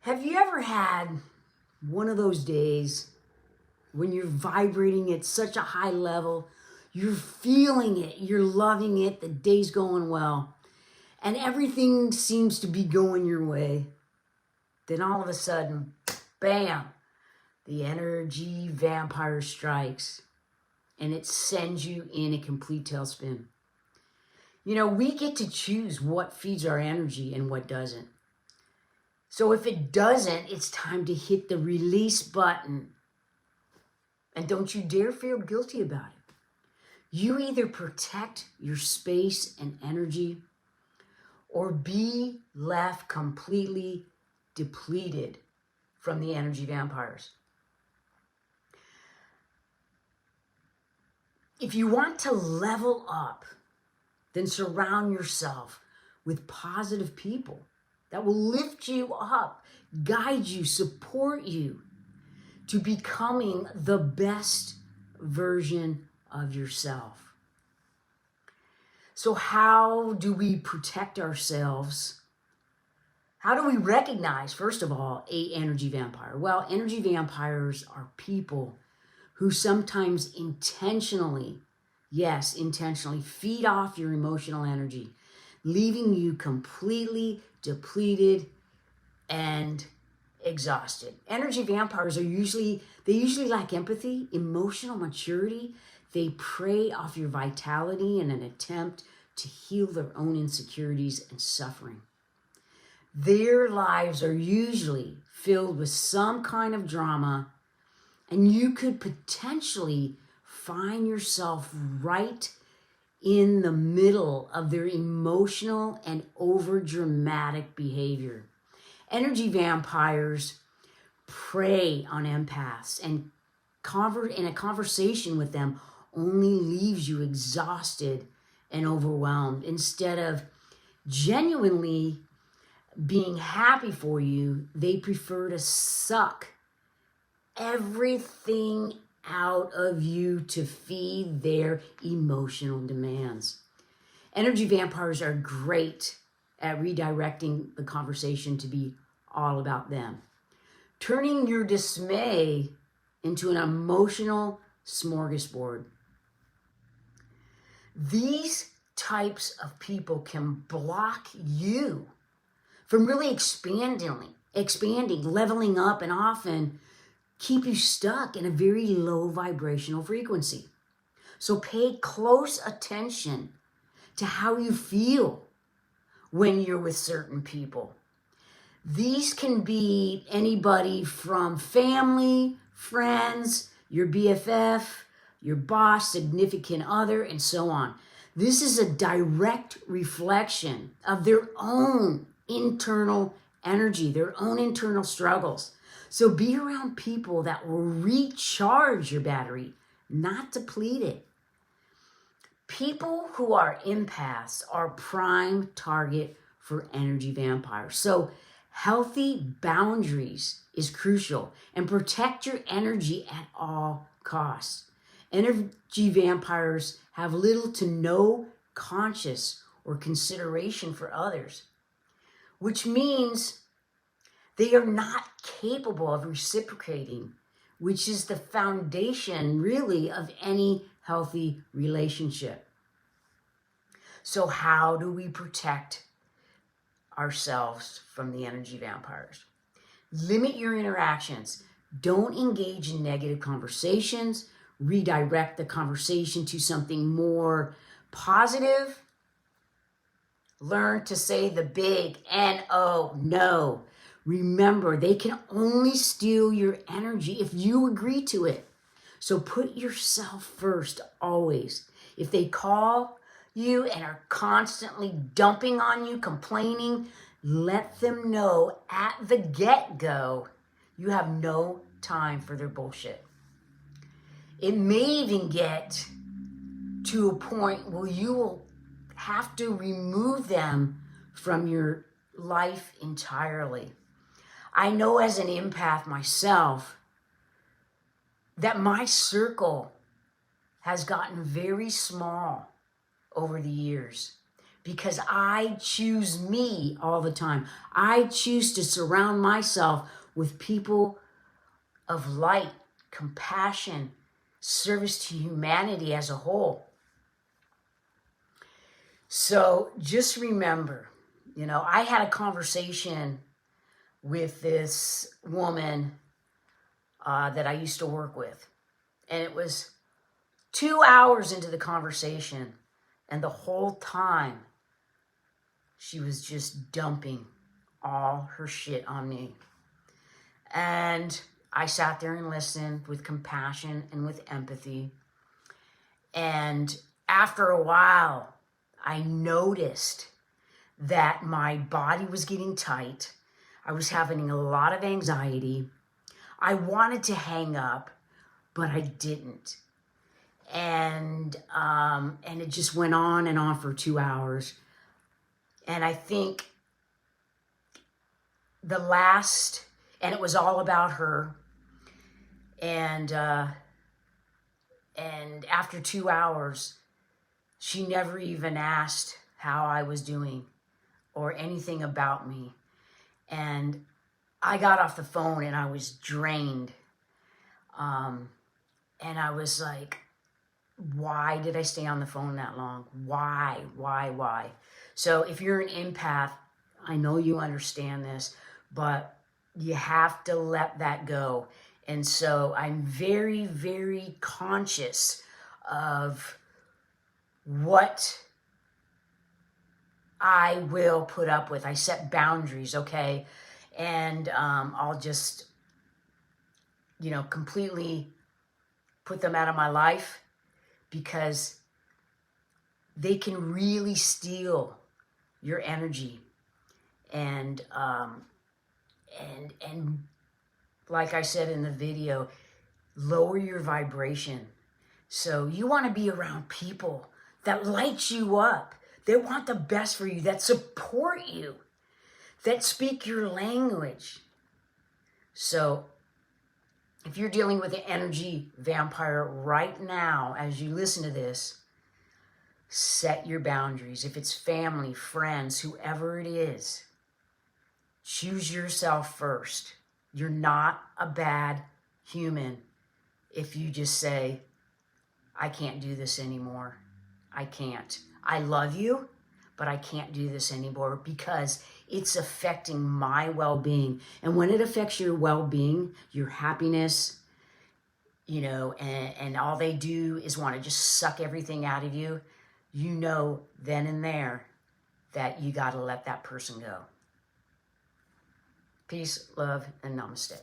Have you ever had one of those days when you're vibrating at such a high level, you're feeling it, you're loving it, the day's going well, and everything seems to be going your way? Then all of a sudden, bam, the energy vampire strikes and it sends you in a complete tailspin. You know, we get to choose what feeds our energy and what doesn't. So if it doesn't, it's time to hit the release button. And don't you dare feel guilty about it. You either protect your space and energy or be left completely depleted from the energy vampires. If you want to level up, then surround yourself with positive people that will lift you up, guide you, support you to becoming the best version of yourself. So how do we protect ourselves? How do we recognize, first of all, an energy vampire? Well, energy vampires are people who sometimes intentionally feed off your emotional energy, leaving you completely depleted and exhausted. Energy vampires usually lack empathy, emotional maturity. They prey off your vitality in an attempt to heal their own insecurities and suffering. Their lives are usually filled with some kind of drama, and you could potentially find yourself right in the middle of their emotional and over-dramatic behavior. Energy vampires prey on empaths, and in a conversation with them only leaves you exhausted and overwhelmed. Instead of genuinely being happy for you, they prefer to suck everything out of you to feed their emotional demands. Energy vampires are great at redirecting the conversation to be all about them, turning your dismay into an emotional smorgasbord. These types of people can block you from really expanding, leveling up, and often keep you stuck in a very low vibrational frequency. So pay close attention to how you feel when you're with certain people. These can be anybody from family, friends, your BFF, your boss, significant other, and so on. This is a direct reflection of their own internal energy, their own internal struggles. So be around people that will recharge your battery, not deplete it. People who are empaths are prime target for energy vampires. So healthy boundaries is crucial, and protect your energy at all costs. Energy vampires have little to no conscious or consideration for others, which means they are not capable of reciprocating, which is the foundation, really, of any healthy relationship. So how do we protect ourselves from the energy vampires? Limit your interactions. Don't engage in negative conversations. Redirect the conversation to something more positive. Learn to say the big N-O, no. Remember, they can only steal your energy if you agree to it. So put yourself first, always. If they call you and are constantly dumping on you, complaining, let them know at the get-go you have no time for their bullshit. It may even get to a point where you will have to remove them from your life entirely. I know as an empath myself that my circle has gotten very small over the years because I choose me all the time. I choose to surround myself with people of light, compassion, service to humanity as a whole. So just remember, I had a conversation with this woman that I used to work with. And it was 2 hours into the conversation. And the whole time, she was just dumping all her shit on me. And I sat there and listened with compassion and with empathy. And after a while, I noticed that my body was getting tight. I was having a lot of anxiety. I wanted to hang up, but I didn't. And it just went on and on for 2 hours. And I think and it was all about her. And after 2 hours, she never even asked how I was doing or anything about me. And I got off the phone and I was drained. And I was like, why did I stay on the phone that long? Why? So if you're an empath, I know you understand this, but you have to let that go. And so I'm very, very conscious of what I will put up with. I set boundaries, okay? And I'll just, completely put them out of my life because they can really steal your energy. And like I said in the video, lower your vibration. So you want to be around people that light you up, that want the best for you, that support you, that speak your language. So if you're dealing with an energy vampire right now, as you listen to this, set your boundaries. If it's family, friends, whoever it is, choose yourself first. You're not a bad human if you just say, I can't do this anymore. I can't. I love you, but I can't do this anymore because it's affecting my well-being. And when it affects your well-being, your happiness, and all they do is want to just suck everything out of you, then and there that you got to let that person go. Peace, love, and namaste.